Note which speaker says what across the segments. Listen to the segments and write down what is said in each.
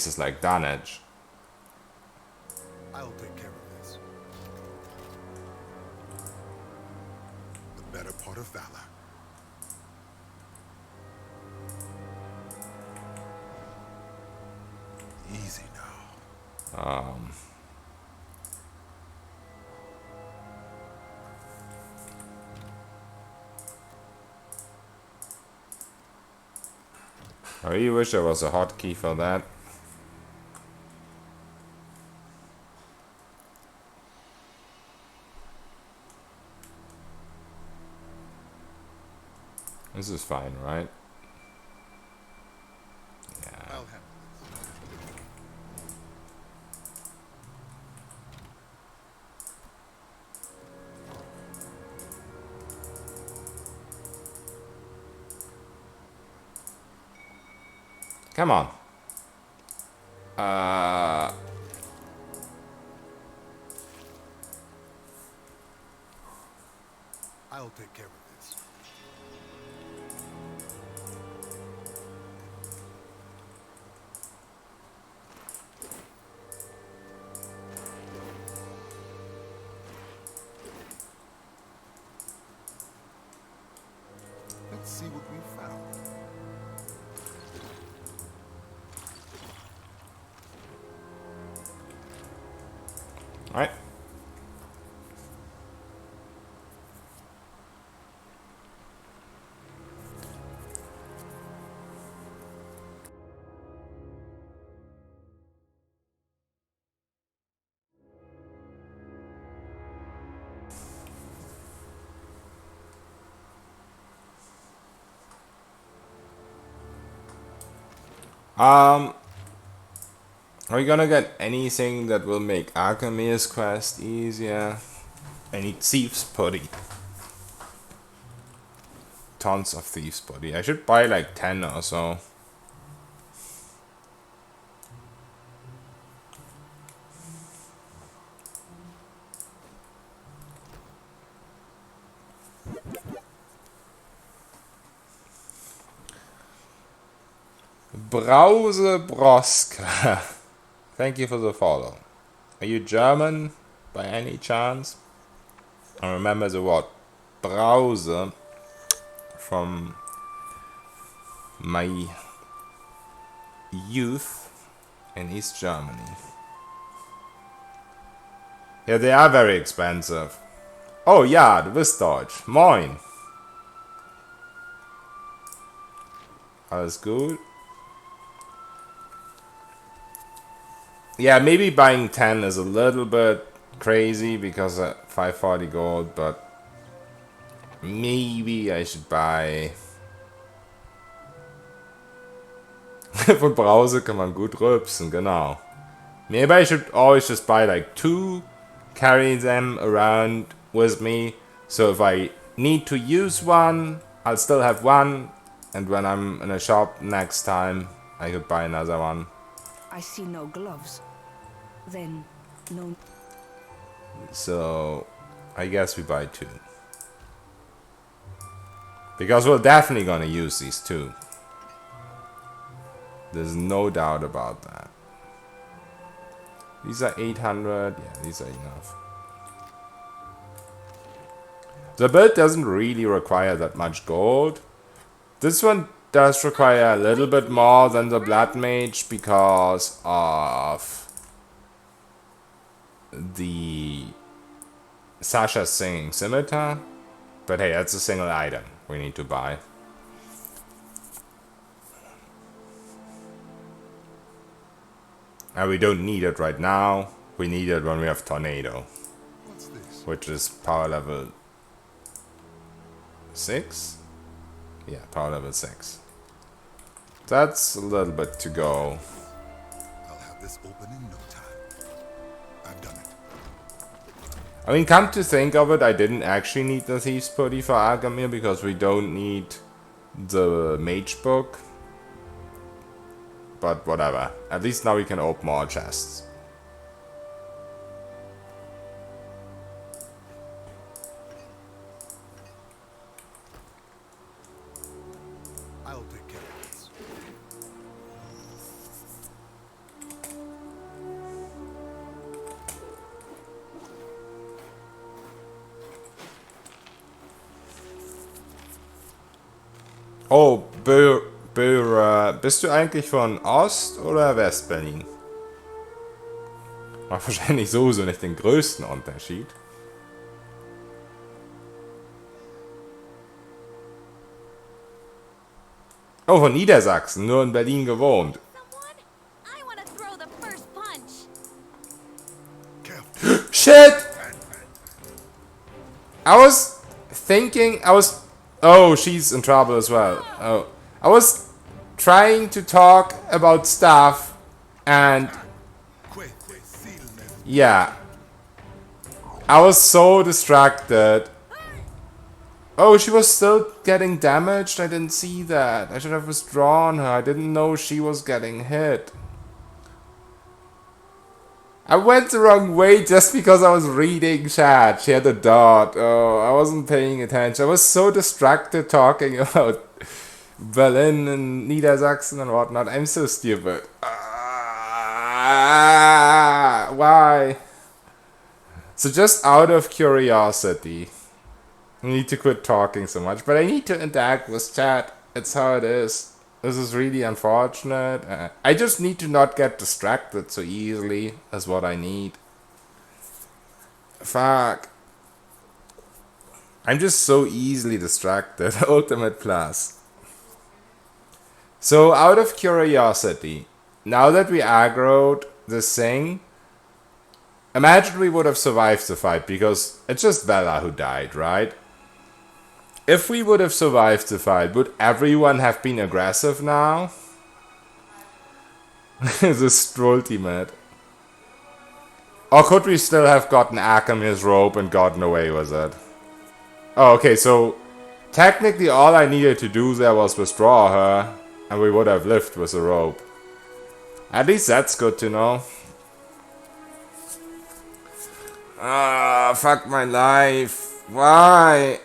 Speaker 1: is like damage.
Speaker 2: I'll take care of this. The better part of valor. Easy now.
Speaker 1: I really wish there was a hotkey for that. This is fine, right? Yeah.
Speaker 2: I'll handle this.
Speaker 1: Come on.
Speaker 2: I'll take care of this. Let's see what we found.
Speaker 1: Alright. Are we gonna get anything that will make Alchemy's quest easier? I need Thieves Putty. Tons of Thieves Putty. I should buy like 10 or so. Brause Broska. Thank you for the follow. Are you German by any chance? I remember the word Brause from my youth in East Germany. Yeah, they are very expensive. Oh ja, du bist Deutsch. Moin. Alles gut? Yeah, maybe buying 10 is a little bit crazy because of 540 gold, but maybe I should buy... Von Brause kann man gut rülpsen, genau. Maybe I should always just buy like 2, carry them around with me, so if I need to use one, I'll still have one, and when I'm in a shop next time, I could buy another one.
Speaker 3: I see no gloves. Then, no...
Speaker 1: So, I guess we buy 2. Because we're definitely gonna use these 2. There's no doubt about that. These are 800. Yeah, these are enough. The build doesn't really require that much gold. This one does require a little bit more than the Blood Mage because of the Sasha's Singing Scimitar. But hey, that's a single item we need to buy. And we don't need it right now. We need it when we have Tornado.
Speaker 2: What's this?
Speaker 1: Which is power level 6? Yeah, power level 6. That's a little bit to go.
Speaker 2: I'll have this open in no time. I've done it.
Speaker 1: I mean, come to think of it, I didn't actually need the Thieves Putty for Agamir because we don't need the Mage Book. But whatever. At least now we can open more chests.
Speaker 2: I'll take care of this.
Speaker 1: Oh, bist du eigentlich von Ost- oder West-Berlin? Macht wahrscheinlich sowieso nicht den größten Unterschied. Oh, von Niedersachsen, nur in Berlin gewohnt.
Speaker 4: Someone? I want to throw the first punch.
Speaker 2: Careful.
Speaker 1: Shit! I was thinking, oh, she's in trouble as well. Oh, I was trying to talk about stuff and yeah. I was so distracted. Oh, she was still getting damaged? I didn't see that. I should have withdrawn her. I didn't know she was getting hit. I went the wrong way just because I was reading chat. She had a dot. Oh, I wasn't paying attention. I was so distracted talking about Berlin and Niedersachsen and whatnot. I'm so stupid. Why? So just out of curiosity, I need to quit talking so much. But I need to interact with chat. It's how it is. This is really unfortunate. I just need to not get distracted so easily. That's what I need. Fuck. I'm just so easily distracted. Ultimate plus. So out of curiosity, now that we aggroed this thing, imagine we would have survived the fight because it's just Bella who died, right? If we would have survived the fight, would everyone have been aggressive now? This is ultimate. Or could we still have gotten Akamir's rope and gotten away with it? Oh, okay, so technically all I needed to do there was withdraw her, and we would have lived with the rope. At least that's good to know. Ah, fuck my life. Why?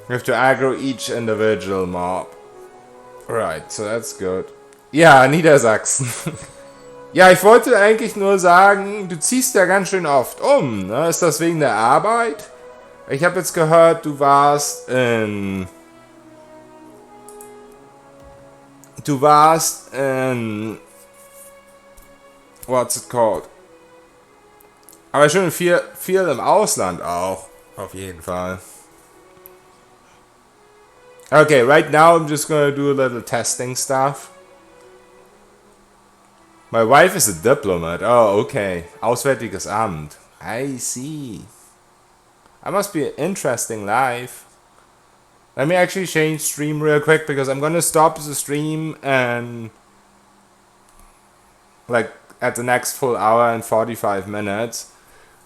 Speaker 1: We have to aggro each individual mob. Right, so that's good. Ja, Niedersachsen. Ja, ich wollte eigentlich nur sagen, du ziehst ja ganz schön oft um, ne? Ist das wegen der Arbeit? Ich habe jetzt gehört, du warst in... What's it called? Aber schon viel im Ausland auch. Auf jeden Fall. Okay, right now I'm just gonna do a little testing stuff. My wife is a diplomat. Oh, okay. Auswärtiges Amt. I see. That must be an interesting life. Let me actually change stream real quick because I'm gonna stop the stream and like at the next full hour and 45 minutes.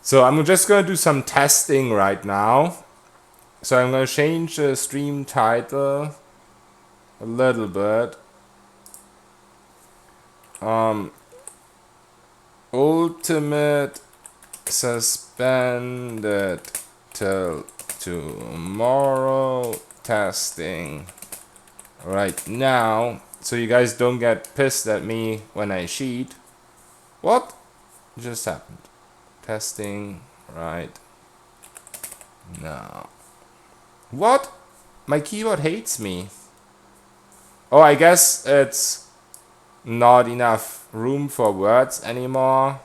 Speaker 1: So I'm just gonna do some testing right now. So I'm gonna change the stream title a little bit. Ultimate suspended till tomorrow testing right now, so you guys don't get pissed at me when I cheat. What just happened? Testing right now. What? My keyboard hates me. Oh, I guess it's not enough room for words anymore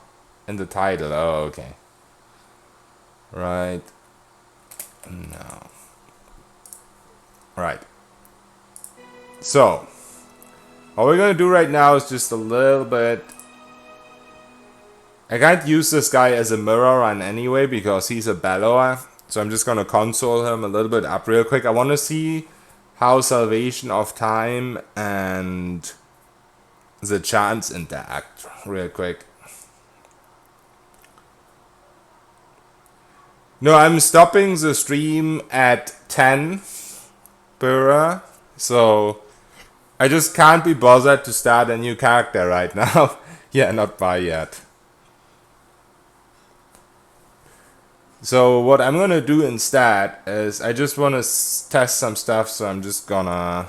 Speaker 1: in the title. Oh, okay. Right. No. Right. So, what we're gonna do right now is just a little bit... I can't use this guy as a mirror run anyway because he's a bellower. So I'm just gonna console him a little bit up real quick. I want to see how Salvation of Time and the Chants interact real quick. No, I'm stopping the stream at 10 Bura, so I just can't be bothered to start a new character right now. Yeah, not by yet. So what I'm gonna do instead is I just wanna test some stuff, so I'm just gonna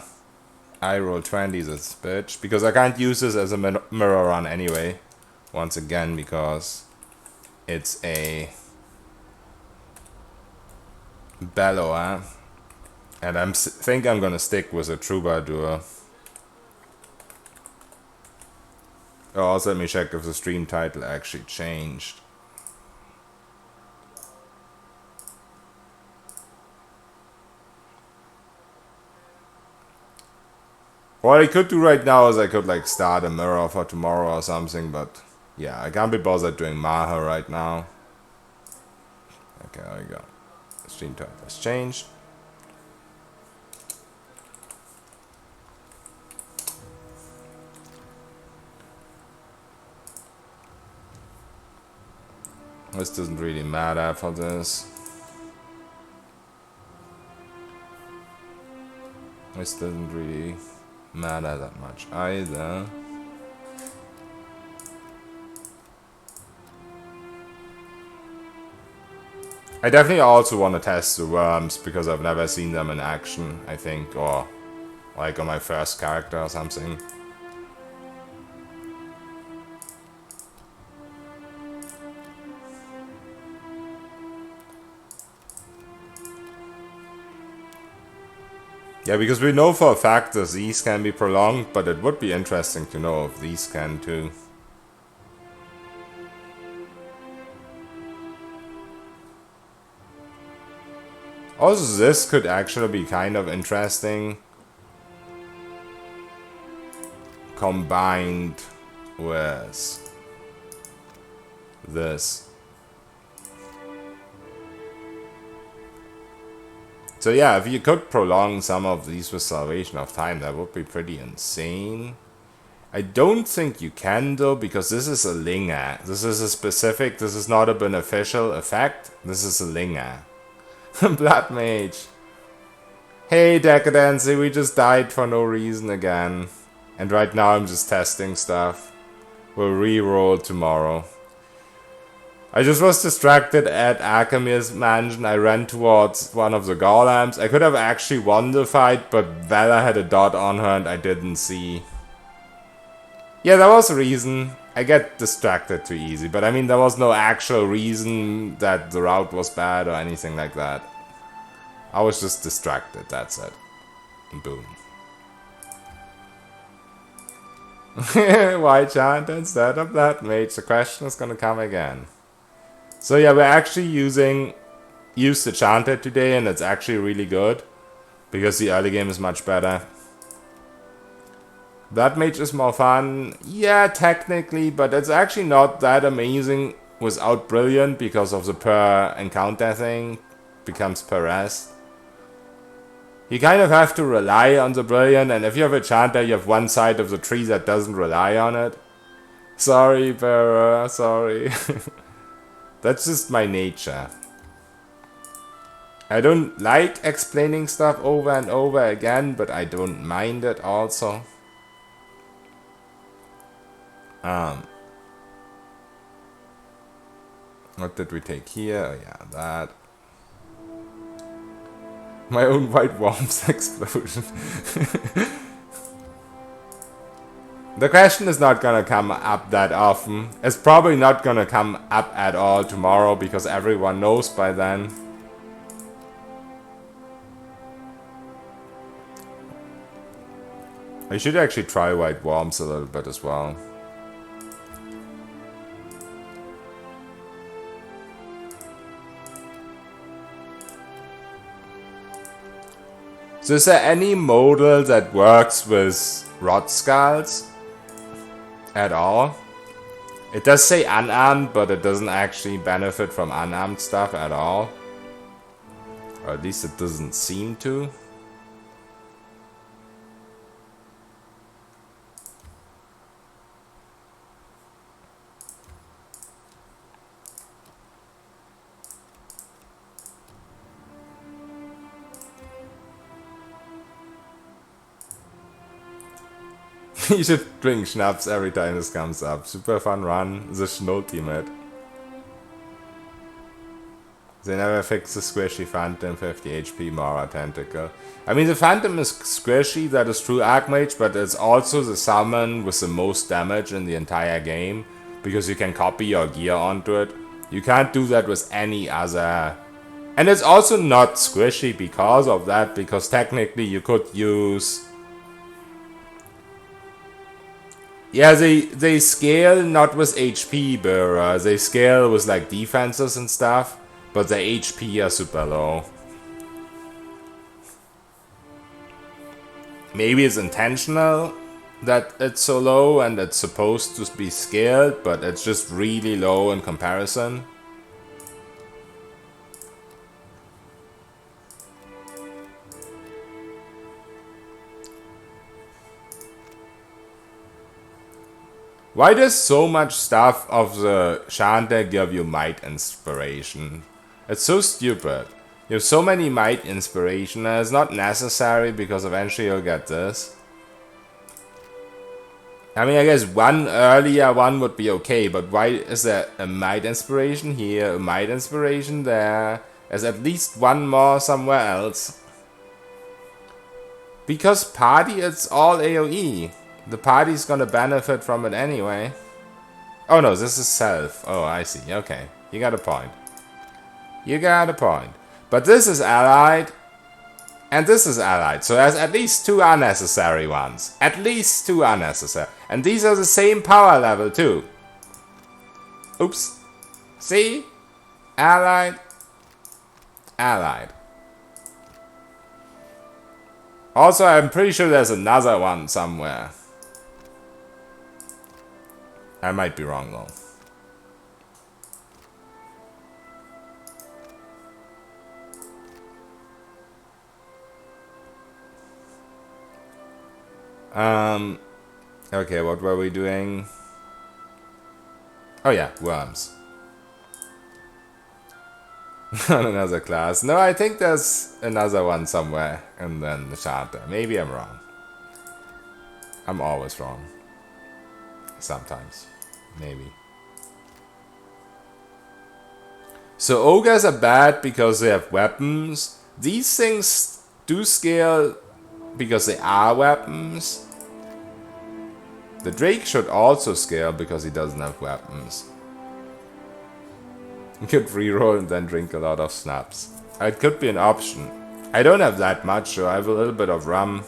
Speaker 1: I roll 20 this bitch, because I can't use this as a mirror run anyway, once again, because it's a bellower, and I think I'm gonna stick with a troubadour. Oh, also let me check if the stream title actually changed. What I could do right now is I could like start a mirror for tomorrow or something, but yeah, I can't be bothered doing Maha right now. Okay, there we go. The stream title has changed. This doesn't really matter for this. This doesn't really matter that much either. I definitely also want to test the worms because I've never seen them in action, I think, or like on my first character or something. Yeah, because we know for a fact that these can be prolonged, but it would be interesting to know if these can too. Also, this could actually be kind of interesting combined with this. So yeah, if you could prolong some of these with Salvation of Time, that would be pretty insane. I don't think you can though, because this is a Linger. This is a specific, this is not a beneficial effect. This is a Linger. Blood Mage. Hey Decadency, we just died for no reason again. And right now I'm just testing stuff. We'll re-roll tomorrow. I just was distracted at Arkamir's mansion. I ran towards one of the golems. I could have actually won the fight, but Vela had a dot on her and I didn't see. Yeah, there was a reason. I get distracted too easy, but I mean there was no actual reason that the route was bad or anything like that. I was just distracted, that's it. Boom. Why Chant instead of that mage? The question is gonna come again. So yeah, we're actually used the Chanted today, and it's actually really good because the early game is much better. Blood Mage is more fun, yeah, technically, but it's actually not that amazing without Brilliant because of the per encounter thing becomes per rest. You kind of have to rely on the Brilliant, and if you have a Chanter, you have one side of the tree that doesn't rely on it. Sorry, Bearer, sorry. That's just my nature. I don't like explaining stuff over and over again, but I don't mind it also. What did we take here? Oh, yeah, that. My own white worms explosion. The question is not gonna come up that often. It's probably not gonna come up at all tomorrow because everyone knows by then. I should actually try white worms a little bit as well. So is there any modal that works with rod skulls at all? It does say unarmed, but it doesn't actually benefit from unarmed stuff at all. Or at least it doesn't seem to. You should drink schnapps every time this comes up. Super fun run. The Schnultimate. They never fixed the squishy Phantom 50 HP Mara Tentacle. I mean, the Phantom is squishy, that is true Archmage, but it's also the summon with the most damage in the entire game, because you can copy your gear onto it. You can't do that with any other. And it's also not squishy because of that, because technically you could use... Yeah, they scale not with HP, but they scale with like defenses and stuff, but the HP are super low. Maybe it's intentional that it's so low and it's supposed to be scaled, but it's just really low in comparison. Why does so much stuff of the Chant give you might inspiration? It's so stupid. You have so many might inspiration and it's not necessary because eventually you'll get this. I mean, I guess one earlier one would be okay, but why is there a might inspiration here, a might inspiration there? There's at least one more somewhere else. Because party, it's all AoE. The party's gonna benefit from it anyway. Oh no, this is self. Oh, I see. Okay, you got a point. You got a point. But this is allied, and this is allied. So there's at least two unnecessary ones. At least two unnecessary. And these are the same power level too. Oops. See? Allied. Allied. Also, I'm pretty sure there's another one somewhere. I might be wrong though. Okay, what were we doing? Oh yeah, worms. Another class. No, I think there's another one somewhere, and then the charter. Maybe I'm wrong. I'm always wrong. Sometimes. Maybe. So ogres are bad because they have weapons. These things do scale because they are weapons. The Drake should also scale because he doesn't have weapons. You could reroll and then drink a lot of snaps. It could be an option. I don't have that much, so I have a little bit of rum.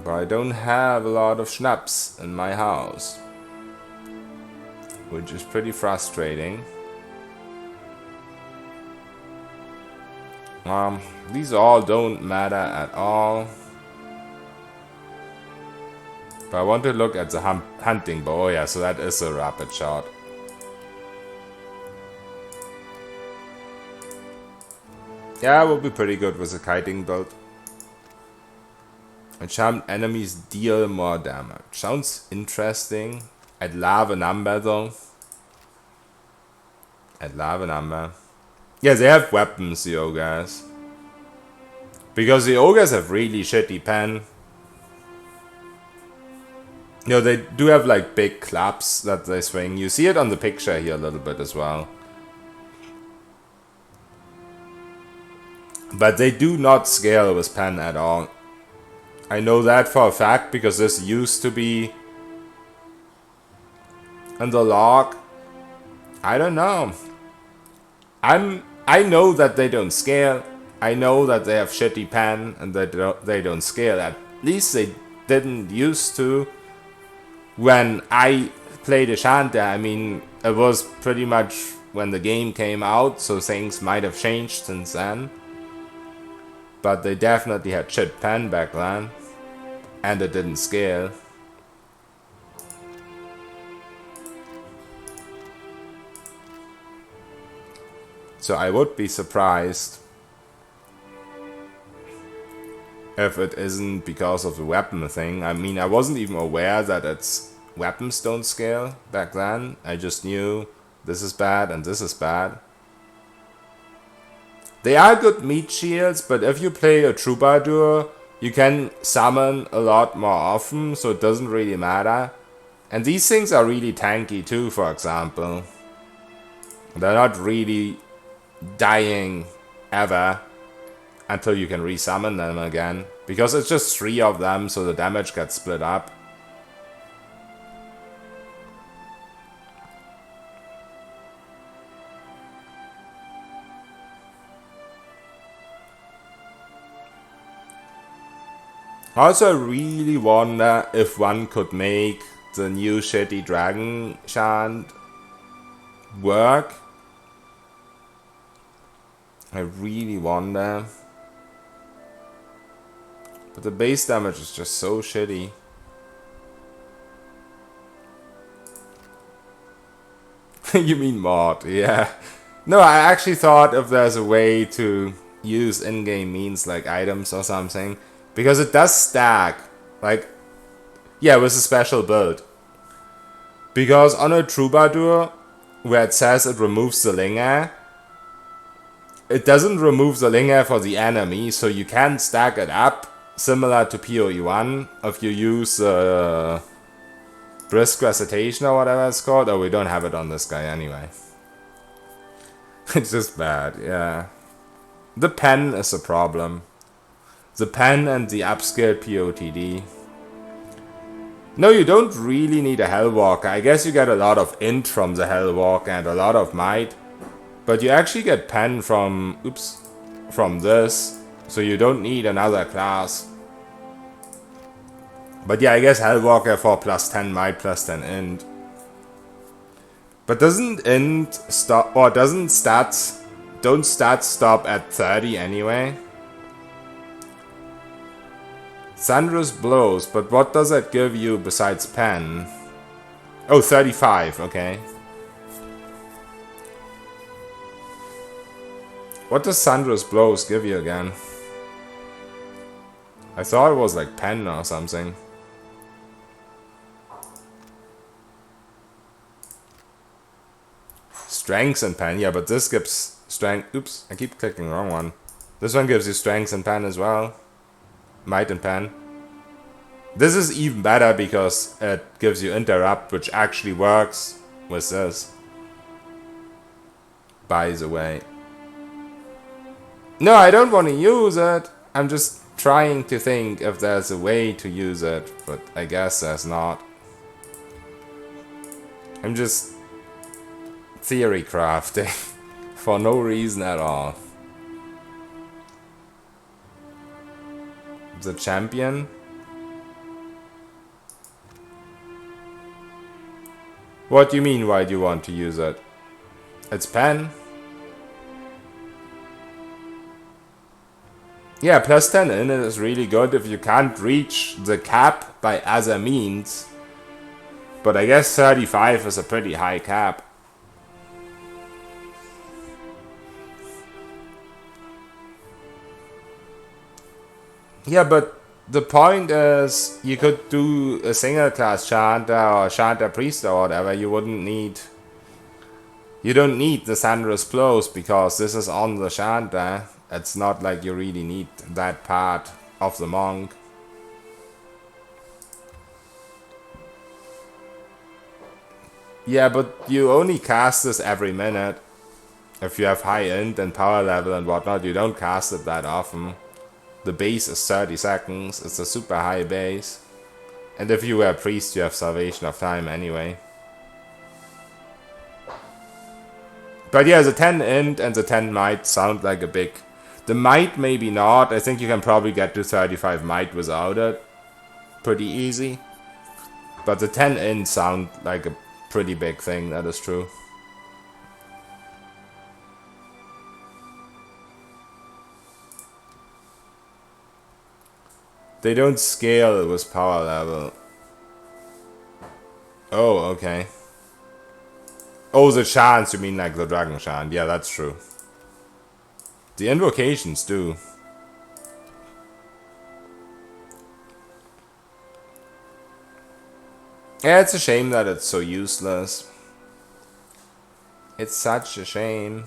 Speaker 1: But I don't have a lot of schnapps in my house. Which is pretty frustrating. These all don't matter at all. But I want to look at the hunting bow. Oh yeah, so that is a rapid shot. Yeah, it will be pretty good with a kiting build. And charmed enemies deal more damage. Sounds interesting. I'd love a number though. I'd love a number. Yeah, they have weapons, the ogres. Because the ogres have really shitty pen. You know, they do have like big clubs that they swing. You see it on the picture here a little bit as well. But they do not scale with pen at all. I know that for a fact because this used to be in the log. I don't know. I know that they don't scale. I know that they have shitty pen and that they don't scale. At least they didn't used to. When I played a Chant, I mean, it was pretty much when the game came out, so things might have changed since then. But they definitely had shit pen back then, and it didn't scale. So I would be surprised if it isn't because of the weapon thing. I mean, I wasn't even aware that its weapons don't scale back then. I just knew this is bad and this is bad. They are good meat shields, but if you play a troubadour, you can summon a lot more often, so it doesn't really matter. And these things are really tanky too, for example. They're not really dying ever until you can resummon them again. Because it's just 3 of them, so the damage gets split up. Also, I really wonder if one could make the new shitty dragon chant work. I really wonder. But the base damage is just so shitty. You mean mod, yeah. No, I actually thought if there's a way to use in-game means like items or something. Because it does stack. Like, yeah, with a special build. Because on a Troubadour, where it says it removes the Linger, it doesn't remove the Linger for the enemy, so you can stack it up, similar to PoE1, if you use Brisk Recitation or whatever it's called. Oh, we don't have it on this guy anyway. It's just bad, yeah. The pen is a problem. The pen and the upscaled POTD. No, you don't really need a Hellwalker. I guess you get a lot of int from the Hellwalker and a lot of might. But you actually get pen from, from this. So you don't need another class. But yeah, I guess Hellwalker for plus 10 might, plus 10 int. But doesn't int stop, or don't stats stop at 30 anyway? Thunderous blows, but what does that give you besides pen? Oh, 35, okay. What does thunderous blows give you again? I thought it was like pen or something. Strength and pen, yeah, but this gives strength. Oops, I keep clicking the wrong one. This one gives you strength and pen as well. Might and pen. This is even better because it gives you interrupt, which actually works with this. By the way. No, I don't want to use it. I'm just trying to think if there's a way to use it, but I guess there's not. I'm just theory crafting for no reason at all. The champion? What do you mean, why do you want to use it? It's pen. Yeah, plus 10 in it is really good if you can't reach the cap by other means. But I guess 35 is a pretty high cap. Yeah, but the point is, you could do a single class Chanter or Chanter Priest or whatever. You don't need the Thunderous Blows because this is on the Chanter. It's not like you really need that part of the monk. Yeah, but you only cast this every minute. If you have high int and power level and whatnot, you don't cast it that often. The base is 30 seconds, it's a super high base. And if you were a priest, you have Salvation of Time anyway. But yeah, the 10 int and the 10 might sound like a big... The might maybe not, I think you can probably get to 35 might without it. Pretty easy. But the 10 int sound like a pretty big thing, that is true. They don't scale with power level. Oh, okay. Oh, the chants, you mean like the dragon chant. Yeah, that's true. The invocations do. Yeah, it's a shame that it's so useless. It's such a shame.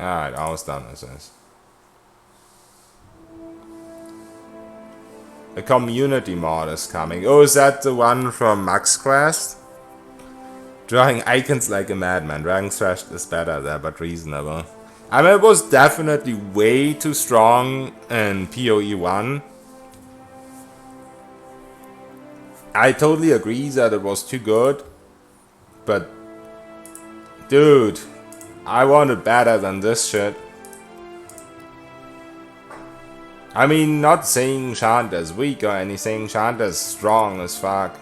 Speaker 1: Alright, almost done with this. A community mod is coming. Oh, is that the one from Max Quest? Drawing icons like a madman. Dragon Thrash is better there, but reasonable. I mean, it was definitely way too strong in PoE 1. I totally agree that it was too good. But, dude, I wanted better than this shit. I mean, not saying Chant is weak or anything. Chant is strong as fuck.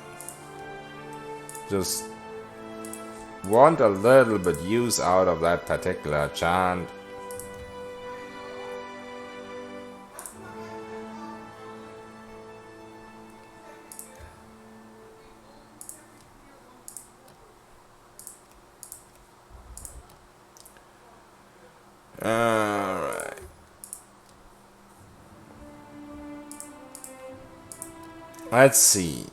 Speaker 1: Just want a little bit use out of that particular Chant. Alright. Let's see.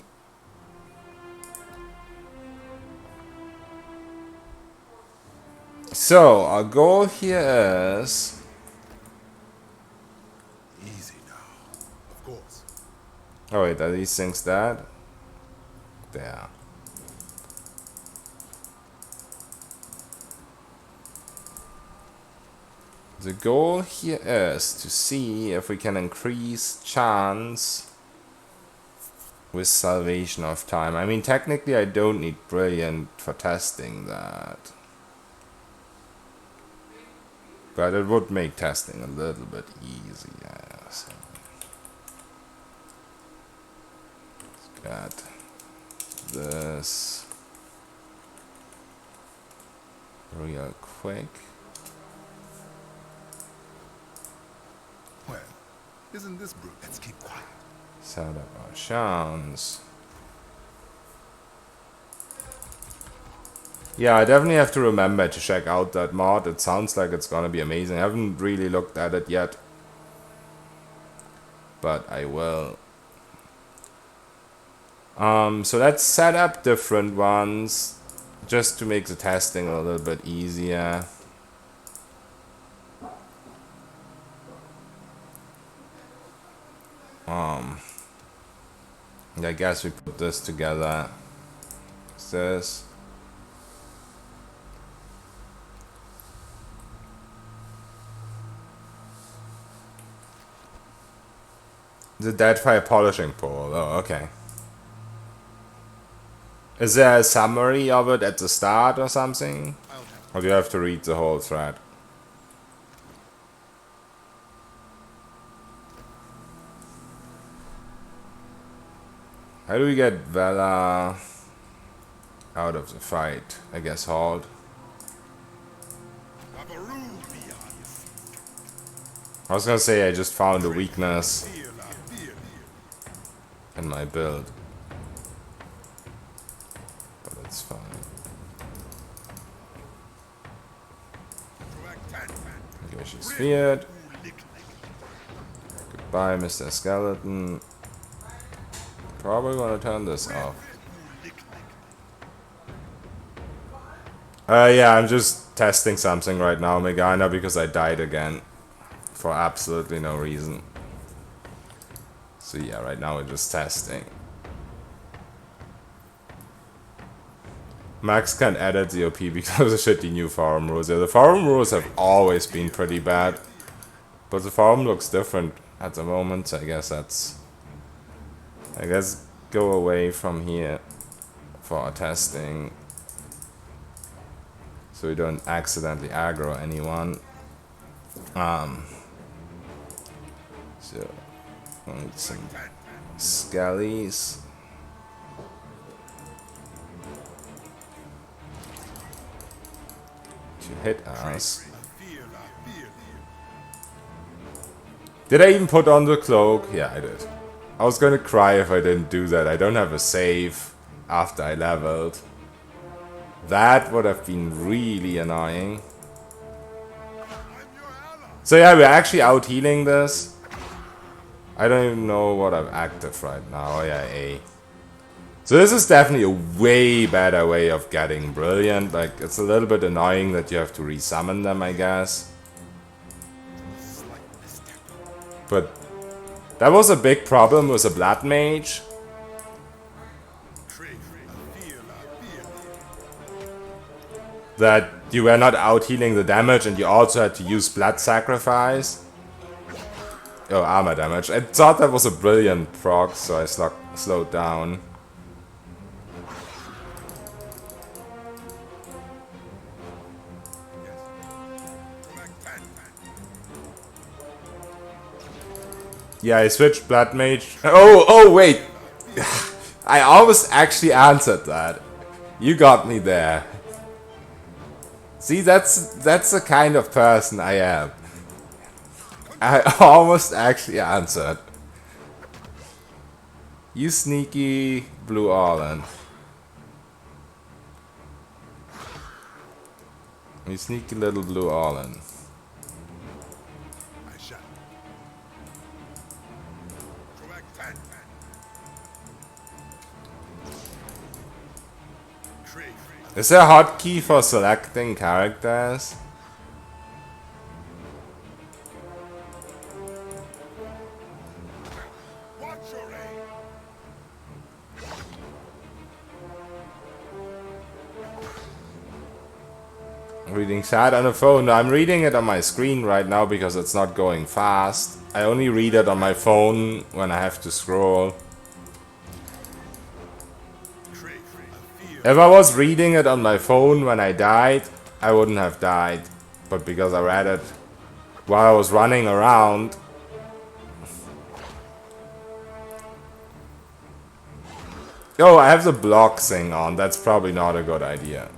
Speaker 1: So, our goal here is...
Speaker 2: Easy now. Of course.
Speaker 1: Oh wait, are these things dead? There. The goal here is to see if we can increase chance with salvation of time. I mean, technically I don't need brilliant for testing that. But it would make testing a little bit easier. So let's get this real quick.
Speaker 2: Well, isn't this brute? Let's keep quiet.
Speaker 1: Set up our chance. Yeah, I definitely have to remember to check out that mod. It sounds like it's gonna be amazing. I haven't really looked at it yet, but I will. So let's set up different ones just to make the testing a little bit easier. I guess we put this together. What's this? The Deadfire polishing pole. Oh, okay. Is there a summary of it at the start or something? Or do you have to read the whole thread? How do we get Vela out of the fight? I guess hold. I was gonna say I just found a weakness in my build. But it's fine. Okay, she's feared. Goodbye, Mr. Skeleton. Probably gonna turn this off. Yeah, I'm just testing something right now, Megana, because I died again. For absolutely no reason. So yeah, right now we're just testing. Max can't edit the OP because of shitty new forum rules. Yeah, the forum rules have always been pretty bad. But the forum looks different at the moment, so I guess that's... I guess go away from here for our testing. So we don't accidentally aggro anyone. So, we'll need some skellies. To hit us. Did I even put on the cloak? Yeah, I did. I was gonna cry if I didn't do that. I don't have a save after I leveled. That would have been really annoying. So yeah, we're actually out healing this. I don't even know what I'm active right now. Oh yeah, A. So this is definitely a way better way of getting brilliant. Like, it's a little bit annoying that you have to resummon them, I guess. But that was a big problem with a Blood Mage. That you were not out healing the damage and you also had to use Blood Sacrifice. Oh, armor damage. I thought that was a brilliant proc, so I slowed down. Yeah, I switched Blood Mage. Oh, wait! I almost actually answered that. You got me there. See, that's the kind of person I am. I almost actually answered. You sneaky Blue Orland. You sneaky little Blue Orland.
Speaker 2: I shall.
Speaker 1: Is there a hotkey for selecting characters?
Speaker 2: Watch your aim.
Speaker 1: Reading chat on the phone. No, I'm reading it on my screen right now because it's not going fast. I only read it on my phone when I have to scroll. If I was reading it on my phone when I died, I wouldn't have died. But because I read it while I was running around. Oh, I have the block thing on. That's probably not a good idea.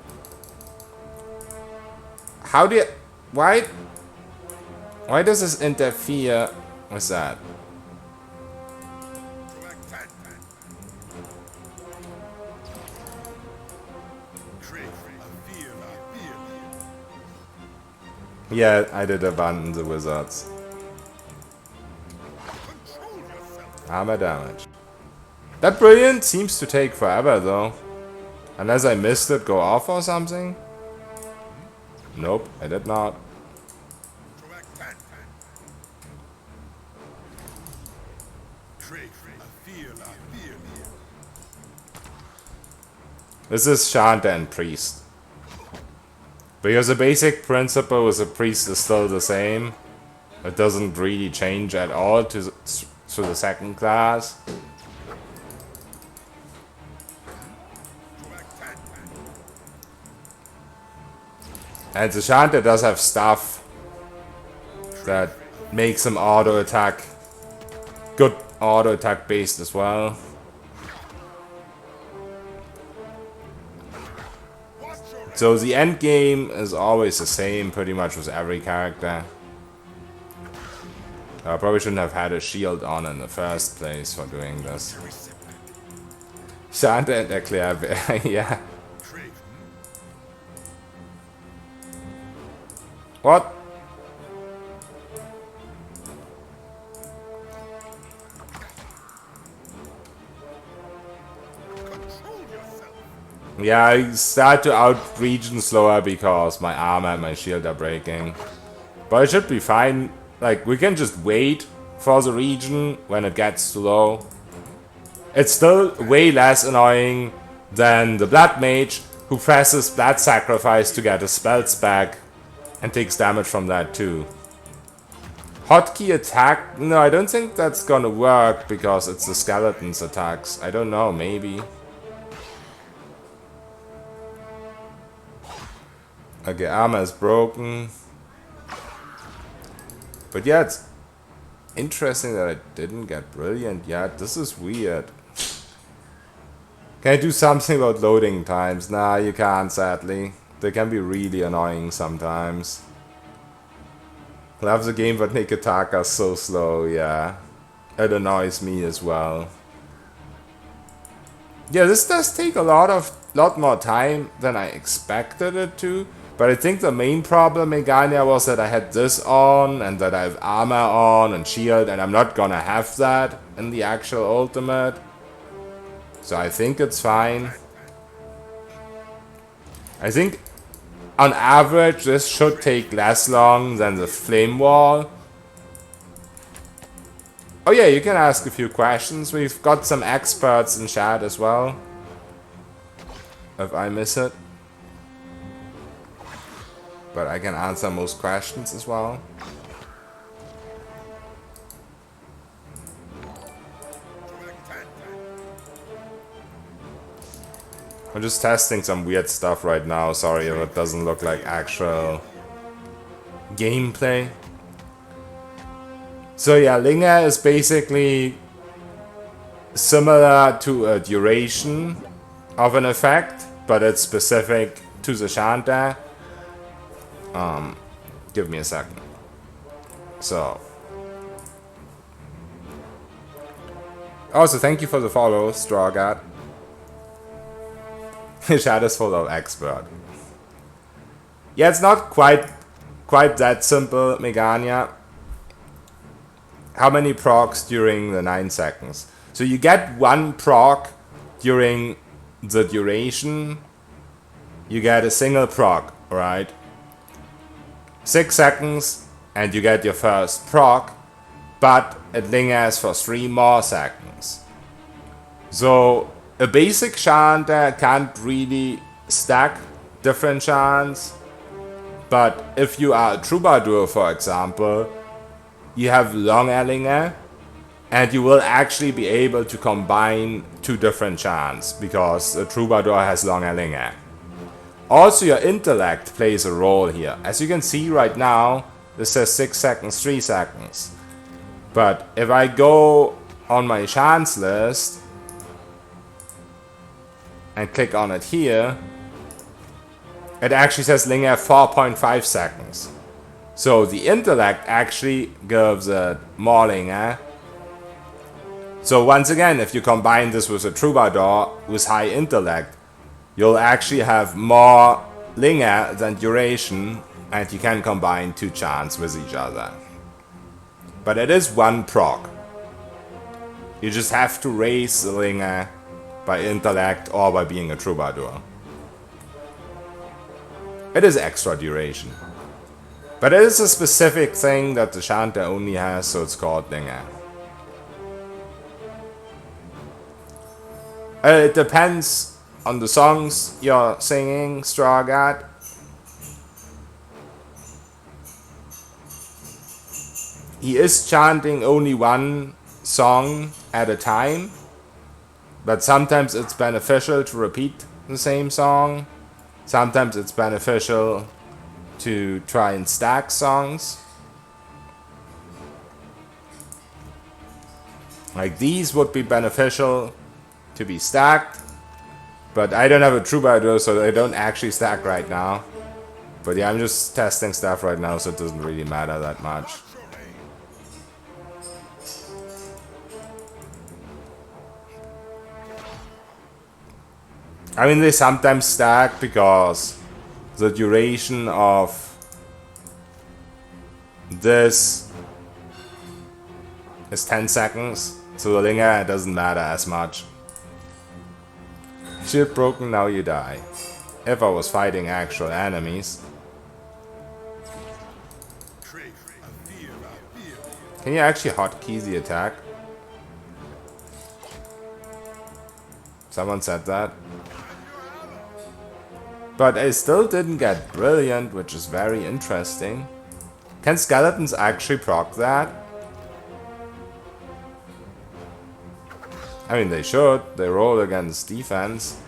Speaker 1: How do you... Why does this interfere with that? Yeah, I did abandon the wizards. Armor damage. That brilliant seems to take forever though. Unless I missed it go off or something. Nope, I did not. This is Chant and Priest. Because the basic principle with a priest is still the same. It doesn't really change at all to the second class. And the Chanter does have stuff that makes him auto attack. Good auto attack based as well. So the end game is always the same pretty much with every character. I probably shouldn't have had a shield on in the first place for doing this. Chant and Eclair, yeah. What? Yeah, I start to out-region slower because my armor and my shield are breaking. But it should be fine. Like, we can just wait for the region when it gets too low. It's still way less annoying than the Blood Mage who presses Blood Sacrifice to get his spells back and takes damage from that too. Hotkey attack? No, I don't think that's gonna work because it's the skeleton's attacks. I don't know, maybe. Okay, armor is broken. But yeah, it's interesting that I didn't get brilliant yet. This is weird. Can I do something about loading times? Nah, you can't, sadly. They can be really annoying sometimes. Love the game, but Nikitaka's so slow, yeah. It annoys me as well. Yeah, this does take a lot more time than I expected it to. But I think the main problem in Ganya was that I had this on, and that I have armor on, and shield, and I'm not gonna have that in the actual ultimate. So I think it's fine. I think, on average, this should take less long than the Flame Wall. Oh yeah, you can ask a few questions. We've got some experts in chat as well. If I miss it. But I can answer most questions as well. I'm just testing some weird stuff right now. Sorry if it doesn't look like actual gameplay. So yeah, Linger is basically similar to a duration of an effect, but it's specific to the Chant there. Give me a second. So. Also, thank you for the follow, Strawgat. Chat is full of expert. Yeah, it's not quite that simple, Megania. How many procs during the 9 seconds? So you get 1 proc during the duration. You get a single proc, right? 6 seconds and you get your first proc, but it lingers for 3 more seconds. So a basic chanter can't really stack different chants, but if you are a troubadour, for example, you have longer linger, and you will actually be able to combine 2 different chants, because a troubadour has longer linger. Also, your intellect plays a role here. As you can see right now, this says 6 seconds, 3 seconds. But if I go on my chants list and click on it here, it actually says linger 4.5 seconds. So the intellect actually gives it more linger. So once again, if you combine this with a troubadour with high intellect, you'll actually have more linger than duration, and you can combine 2 chants with each other. But it is 1 proc. You just have to raise the linger by intellect or by being a troubadour. It is extra duration. But it is a specific thing that the chanter only has, so it's called linger. It depends on the songs you're singing, Strawgat. He is chanting only 1 song at a time, but sometimes it's beneficial to repeat the same song. Sometimes it's beneficial to try and stack songs. Like these would be beneficial to be stacked, but I don't have a troubadour, so they don't actually stack right now. But yeah, I'm just testing stuff right now, so it doesn't really matter that much. I mean, they sometimes stack because the duration of this is 10 seconds, so the linger doesn't matter as much. Shield broken, now you die. If I was fighting actual enemies. Can you actually hotkey the attack? Someone said that. But I still didn't get brilliant, which is very interesting. Can skeletons actually proc that? I mean, they should. They roll against defense.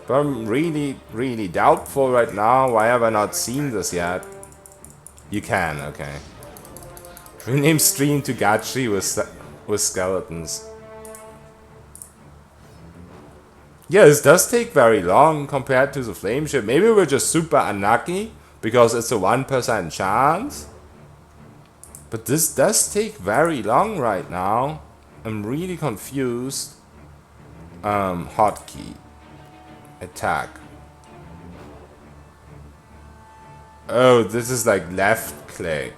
Speaker 1: But I'm really doubtful right now. Why have I not seen this yet? You can, okay. Rename stream to Gachi with skeletons. Yeah, this does take very long compared to the flame ship. Maybe we're just super unlucky because it's a 1% chance. But this does take very long right now. I'm really confused. Hotkey. Attack. Oh, this is like left click.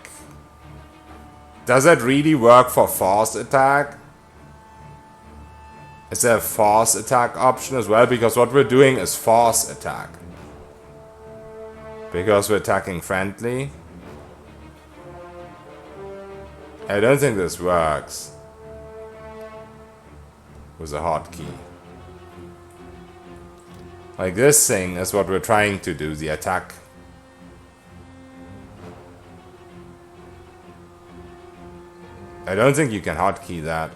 Speaker 1: Does that really work for force attack? Is there a force attack option as well? Because what we're doing is force attack. Because we're attacking friendly. I don't think this works with a hotkey. Like this thing is what we're trying to do, the attack. I don't think you can hotkey that.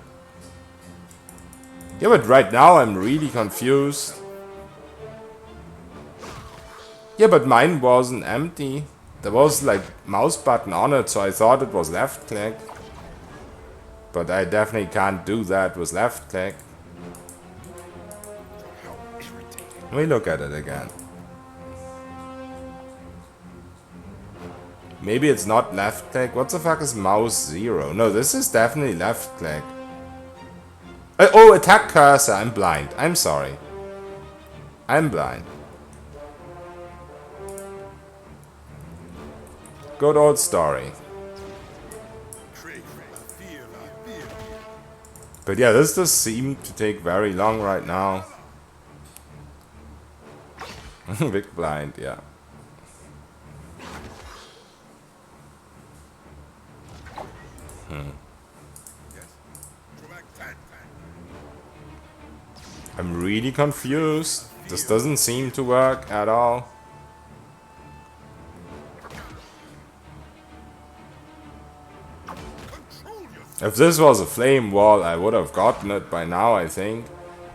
Speaker 1: Yeah, but right now I'm really confused. Yeah, but mine wasn't empty. There was like mouse button on it, so I thought it was left click. But I definitely can't do that with left click. Let me look at it again. Maybe it's not left click. What the fuck is mouse 0? No, this is definitely left click. Oh, attack cursor. I'm blind. I'm sorry. I'm blind. Good old story. But yeah, this does seem to take very long right now. Big blind, yeah. I'm really confused. This doesn't seem to work at all. If this was a flame wall, I would have gotten it by now, I think.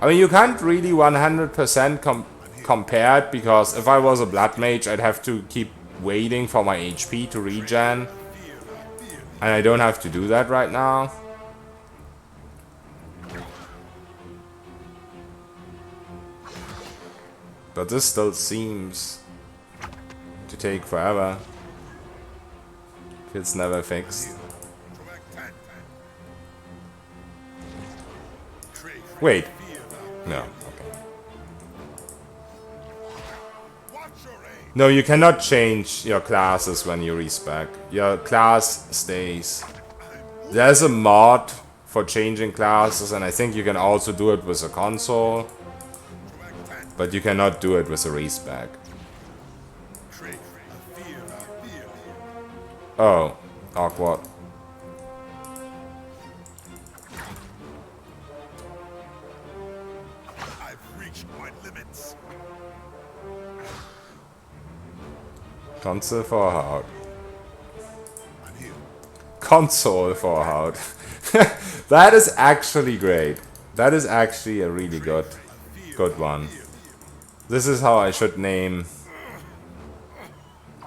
Speaker 1: I mean, you can't really 100% compare it, because if I was a blood mage, I'd have to keep waiting for my HP to regen. And I don't have to do that right now. But this still seems to take forever. If it's never fixed. Wait. No. Okay. No, you cannot change your classes when you respec. Your class stays. There's a mod for changing classes, and I think you can also do it with a console. But you cannot do it with a respec. Oh, awkward. Console Vorhaut. Console Vorhaut. That is actually great. That is actually a really good one. This is how I should name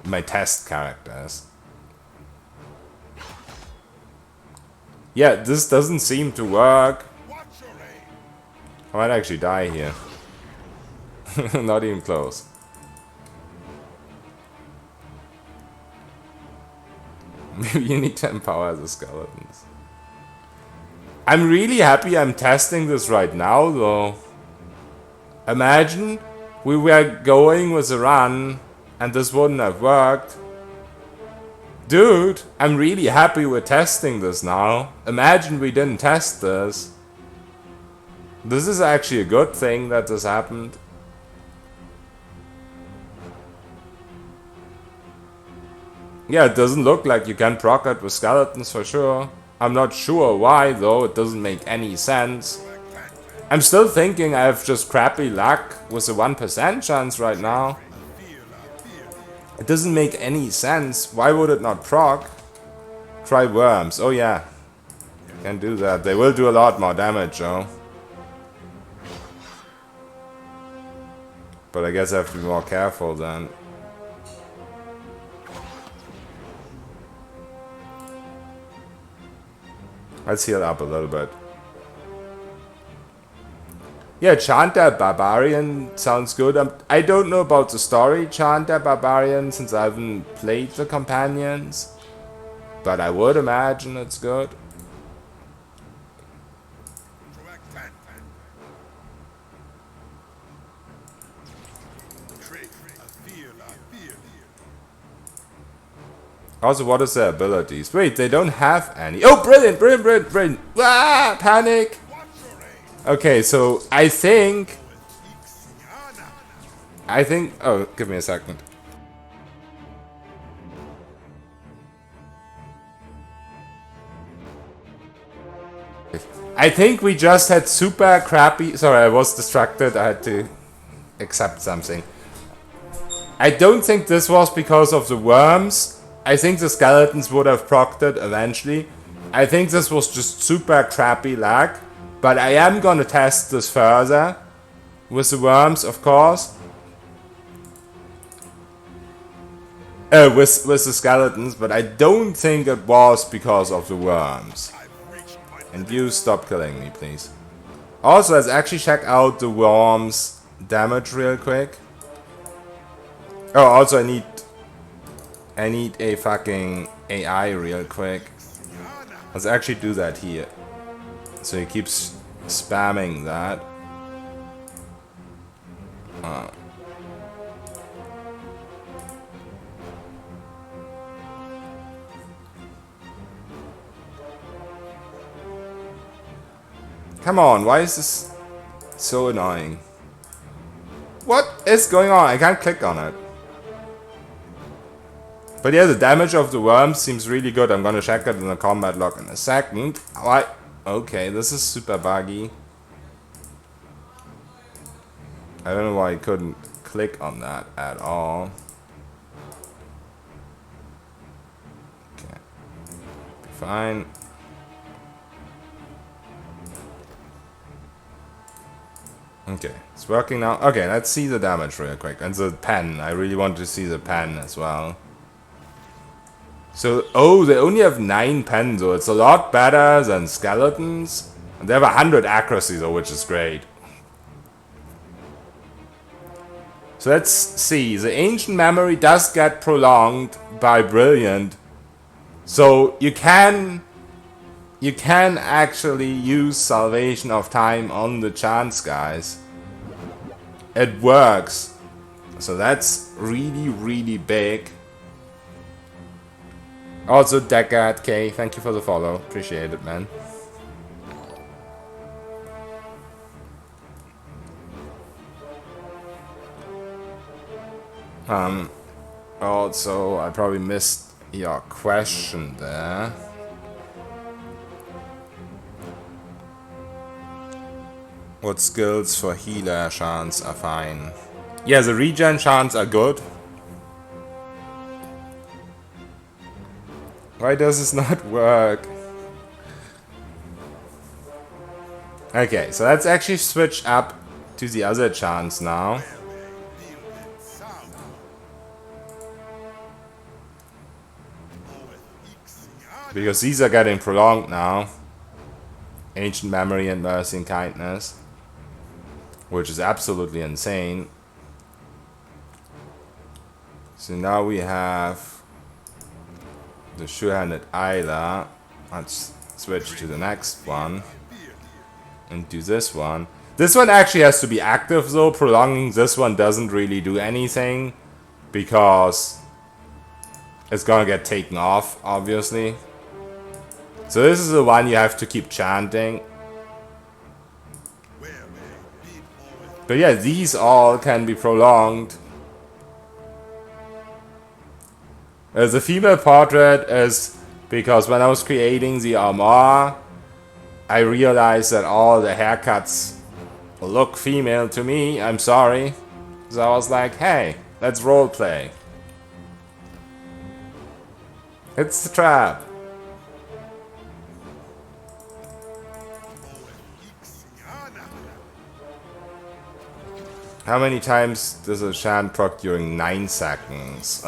Speaker 1: my test characters. Yeah, this doesn't seem to work. I might actually die here. Not even close. Maybe you need to empower the skeletons. I'm really happy I'm testing this right now, though. Imagine we were going with a run and this wouldn't have worked. Dude, I'm really happy we're testing this now. Imagine we didn't test this. This is actually a good thing that this happened. Yeah, it doesn't look like you can proc it with skeletons for sure. I'm not sure why though, it doesn't make any sense. I'm still thinking I have just crappy luck with a 1% chance right now. It doesn't make any sense. Why would it not proc? Try worms. Oh yeah. Can do that. They will do a lot more damage though. But I guess I have to be more careful then. Let's heal up a little bit. Yeah, Chant Barbarian sounds good. I don't know about the story Chant Barbarian since I haven't played the companions. But I would imagine it's good. Also, what is their abilities? Wait, they don't have any. Oh, brilliant, brilliant, brilliant, brilliant. Ah, panic. Okay, so I think... Oh, give me a second. I think we just had super crappy... Sorry, I was distracted. I had to accept something. I don't think this was because of the worms. I think the skeletons would have procced it eventually. I think this was just super crappy lag. But I am gonna test this further. With the worms, of course. With the skeletons. But I don't think it was because of the worms. And you stop killing me, please. Also, let's actually check out the worms damage real quick. Oh, also I need a fucking AI real quick. Let's actually do that here. So he keeps spamming that. Come on, why is this so annoying? What is going on? I can't click on it. But yeah, the damage of the worms seems really good. I'm gonna check it in the combat log in a second. Why? Okay, this is super buggy. I don't know why I couldn't click on that at all. Okay. Be fine. Okay, it's working now. Okay, let's see the damage real quick. And the pen. I really want to see the pen as well. So, oh, they only have 9 pen, so it's a lot better than skeletons. And they have 100 accuracy, though, which is great. So let's see. The ancient memory does get prolonged by brilliant. So you can actually use salvation of time on the chance, guys. It works. So that's really, really big. Also, Deckard K, thank you for the follow. Appreciate it, man. Also, I probably missed your question there. What skills for healer chants are fine? Yeah, the regen chants are good. Why does this not work? Okay, so let's actually switch up to the other chants now. Because these are getting prolonged now. Ancient Memory and Mercy and Kindness. Which is absolutely insane. So now we have the Sure-Handed Isla. Let's switch to the next one. And do this one. This one actually has to be active though. Prolonging this one doesn't really do anything. Because it's gonna get taken off, obviously. So this is the one you have to keep chanting. But yeah, these all can be prolonged. The female portrait is because when I was creating the armor, I realized that all the haircuts look female to me. I'm sorry. So I was like, hey, let's roleplay. It's the trap. How many times does a chant proc during 9 seconds?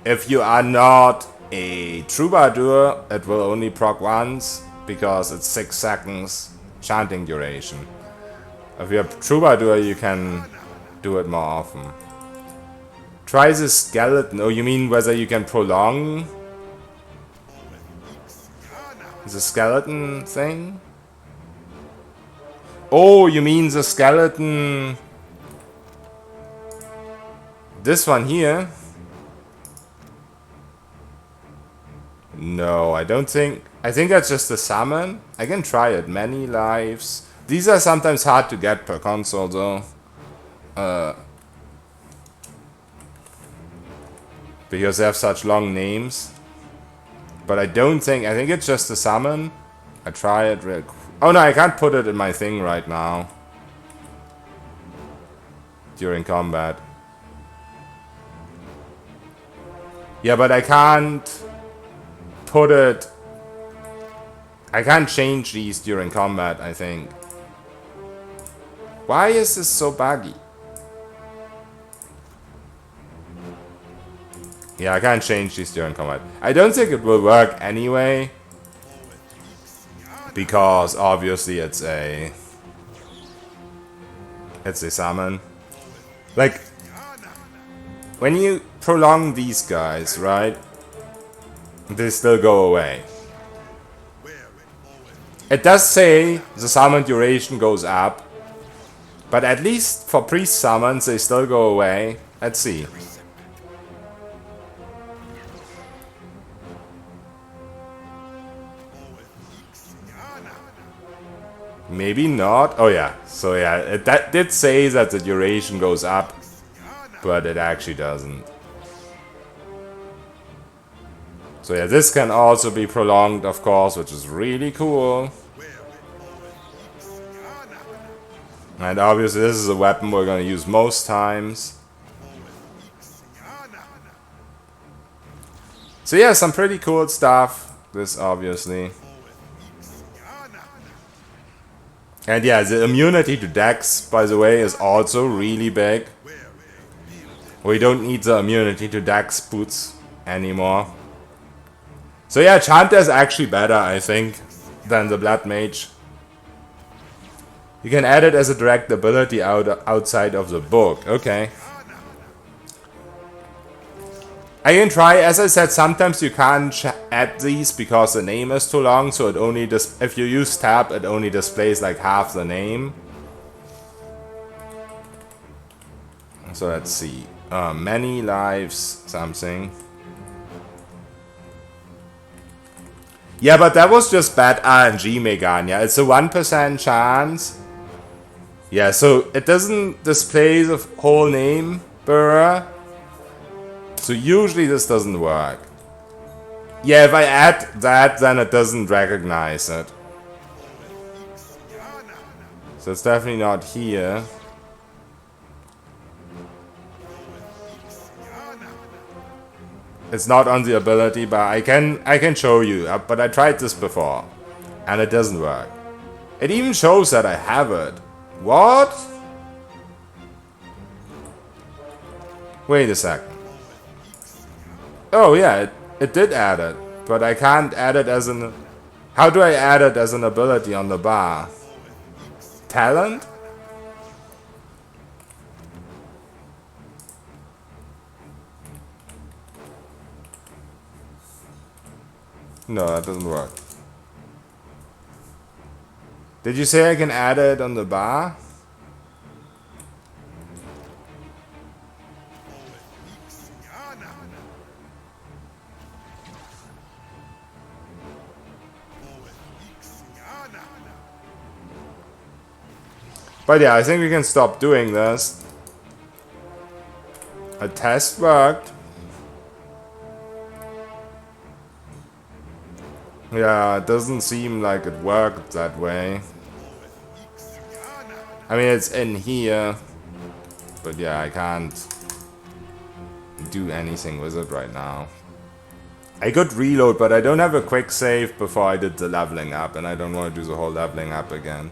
Speaker 1: If you are not a troubadour, it will only proc once because it's 6 seconds chanting duration. If you're a troubadour, you can do it more often. Try the skeleton. Oh, you mean whether you can prolong the skeleton thing? Oh, you mean the skeleton... This one here? No, I don't think... I think that's just a summon. I can try it. Many lives. These are sometimes hard to get per console, though. Because they have such long names. But I don't think... I think it's just a summon. I try it real quick. Oh no, I can't put it in my thing right now. During combat. Yeah, but I can't put it... I can't change these during combat, I think. Why is this so buggy? Yeah, I can't change these during combat. I don't think it will work anyway. Because obviously it's a summon. Like, when you prolong these guys, right? They still go away. It does say the summon duration goes up. But at least for priest summons, they still go away. Let's see. Maybe not. Oh yeah. So yeah, that did say that the duration goes up, but it actually doesn't. So yeah, this can also be prolonged, of course, which is really cool. And obviously this is a weapon we're going to use most times. So yeah, some pretty cool stuff. This obviously. And yeah, the immunity to Dex, by the way, is also really big. We don't need the immunity to Dex boots anymore. So yeah, Chant is actually better, I think, than the Blood Mage. You can add it as a direct ability outside of the book. Okay. I can try. As I said, sometimes you can't add these because the name is too long, so it only if you use tab, it only displays like half the name. So let's see. Many lives, something. Yeah, but that was just bad RNG, Megania. It's a 1% chance. Yeah, so it doesn't display the whole name, Burr. So usually this doesn't work. Yeah, if I add that, then it doesn't recognize it. So it's definitely not here. It's not on the ability, but I can show you. But I tried this before, and it doesn't work. It even shows that I have it. What? Wait a second. Oh yeah, it did add it, but I can't add it as an... How do I add it as an ability on the bar? Talent? No, that doesn't work. Did you say I can add it on the bar? But yeah, I think we can stop doing this. A test worked. Yeah, it doesn't seem like it worked that way. I mean, it's in here. But yeah, I can't do anything with it right now. I could reload, but I don't have a quick save before I did the leveling up. And I don't want to do the whole leveling up again.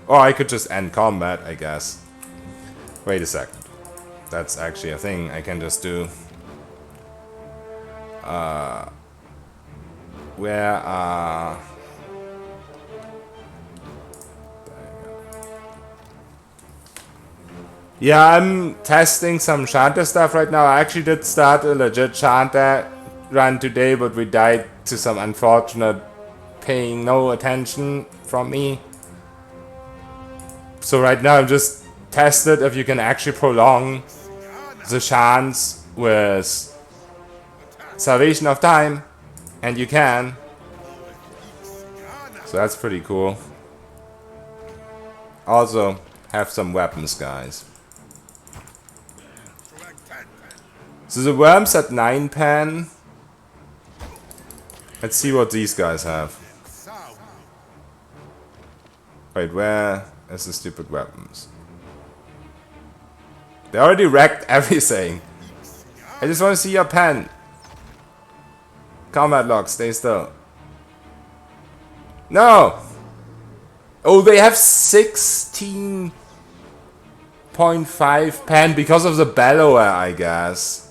Speaker 1: Or I could just end combat, I guess. Wait a second. That's actually a thing I can just do. Where are... Yeah, I'm testing some Chanter stuff right now. I actually did start a legit Chanter run today, but we died to some unfortunate paying no attention from me. So right now I'm just tested if you can actually prolong the chance with Salvation of Time, and you can. So that's pretty cool. Also, have some weapons, guys. So the worms at 9 pen. Let's see what these guys have. Wait, where is the stupid weapons? They already wrecked everything. I just want to see your pen. Combat log, stay still. No! Oh, they have 16.5 pen because of the bellower, I guess.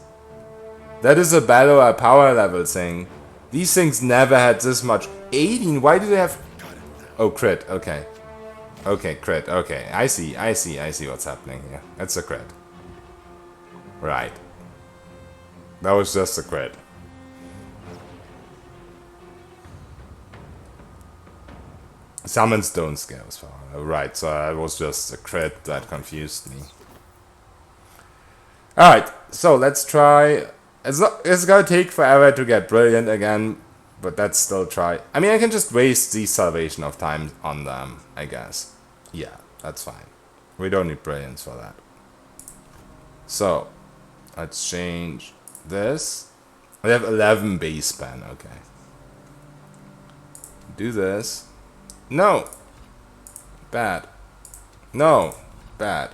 Speaker 1: That is a bellower power level thing. These things never had this much. 18, why do they have... Oh, crit, okay. Okay, crit, okay. I see what's happening here. That's a crit. Right. That was just a crit. Summons don't scale as far. Right, so that was just a crit that confused me. Alright, so let's try. It's gonna take forever to get brilliant again, but let's still try. I mean, I can just waste the salvation of time on them, I guess. Yeah, that's fine. We don't need brilliance for that. So, let's change this. We have 11 base span, okay. Do this. No! Bad. No! Bad.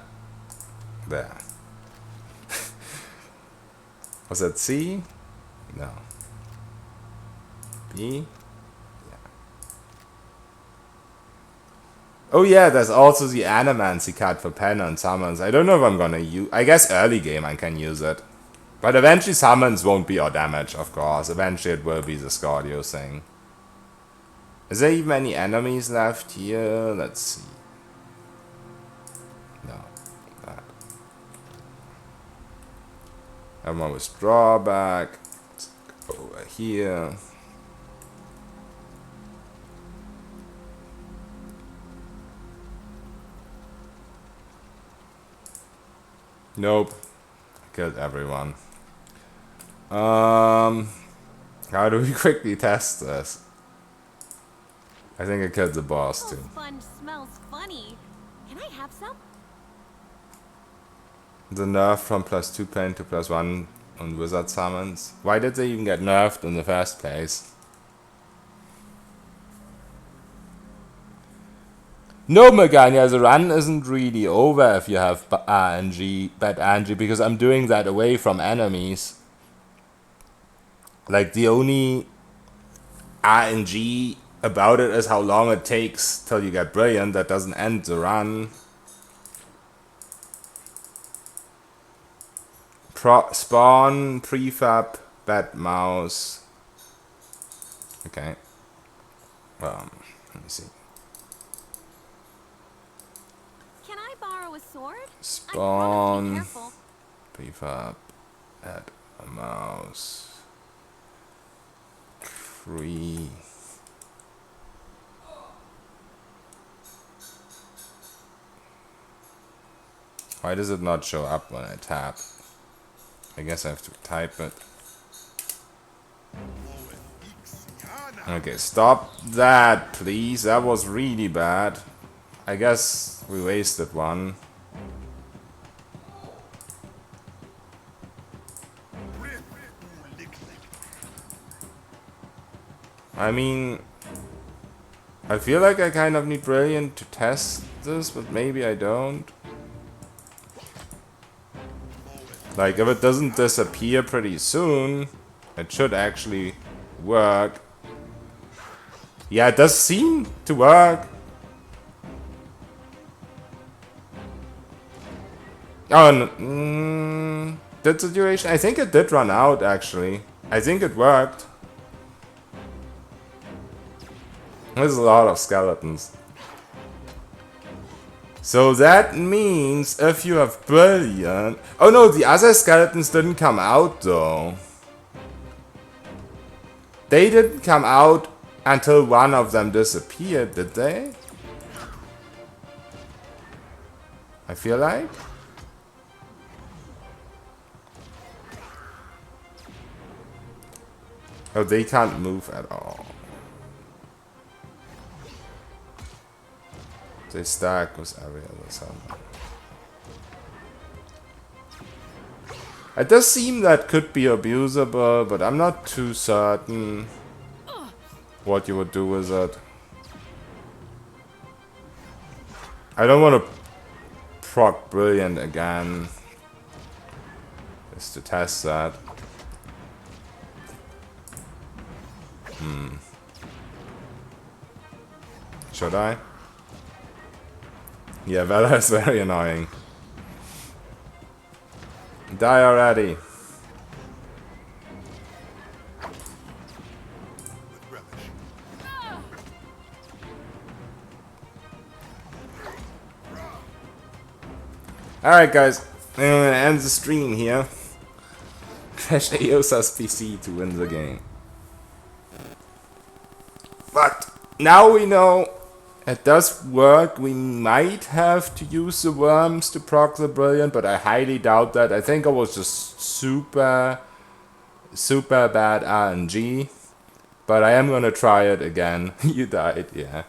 Speaker 1: There. Was that C? No. B? Yeah. Oh yeah, there's also the Animancy card for pen and summons. I don't know if I'm gonna use... I guess early game I can use it. But eventually summons won't be our damage, of course. Eventually it will be the Scordio thing. Is there even any enemies left here? Let's see. No. That. Everyone with drawback. Let's go over here. Nope. I killed everyone. How do we quickly test this? I think I killed the boss too.
Speaker 4: Sponge smells funny. Can I have some?
Speaker 1: The nerf from +2 pen to +1 on wizard summons. Why did they even get nerfed in the first place? No, Megania, the run isn't really over if you have RNG, bad RNG, because I'm doing that away from enemies. Like, the only RNG about it is how long it takes till you get brilliant. That doesn't end the run. Spawn, prefab, bad mouse. Okay. Let me see.
Speaker 4: Can I borrow a sword?
Speaker 1: Spawn, prefab, add a mouse. Free. Why does it not show up when I tap? I guess I have to type it. Okay, stop that, please. That was really bad. I guess we wasted one. I mean, I feel like I kind of need brilliant to test this, but maybe I don't. Like, if it doesn't disappear pretty soon, it should actually work. Yeah, it does seem to work. Oh, that situation, I think it did run out, actually. I think it worked. There's a lot of skeletons. So that means if you have brilliant... Oh no, the other skeletons didn't come out though. They didn't come out until one of them disappeared, did they? I feel like. Oh, they can't move at all. They stack with every other summon. It does seem that could be abusable, but I'm not too certain what you would do with it. I don't want to proc Brilliant again. Just to test that. Should I? Yeah, Vela is very annoying. Die already.
Speaker 2: With relish.
Speaker 1: Alright guys, I'm gonna end the stream here. Crash Aosa's PC to win the game. But now we know it does work. We might have to use the worms to proc the Brilliant, but I highly doubt that. I think I was just super bad RNG. But I am gonna try it again. You died, yeah.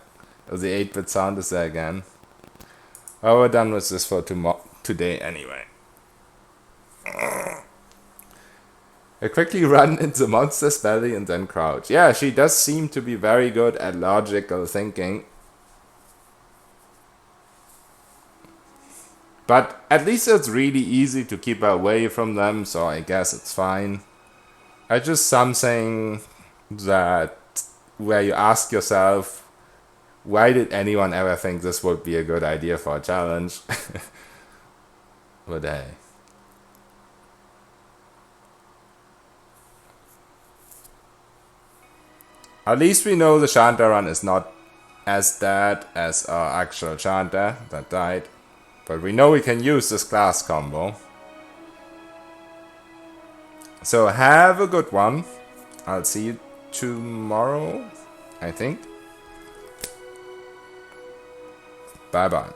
Speaker 1: Oh, the 8-bit sound is there again. Oh, we're done with this for today anyway. I quickly run into monster's belly and then crouch. Yeah, she does seem to be very good at logical thinking. But at least it's really easy to keep away from them, so I guess it's fine. I just something that where you ask yourself, why did anyone ever think this would be a good idea for a challenge? But hey. At least we know the Chanter run is not as dead as our actual Chanter that died. But we know we can use this class combo. So have a good one. I'll see you tomorrow, I think. Bye bye.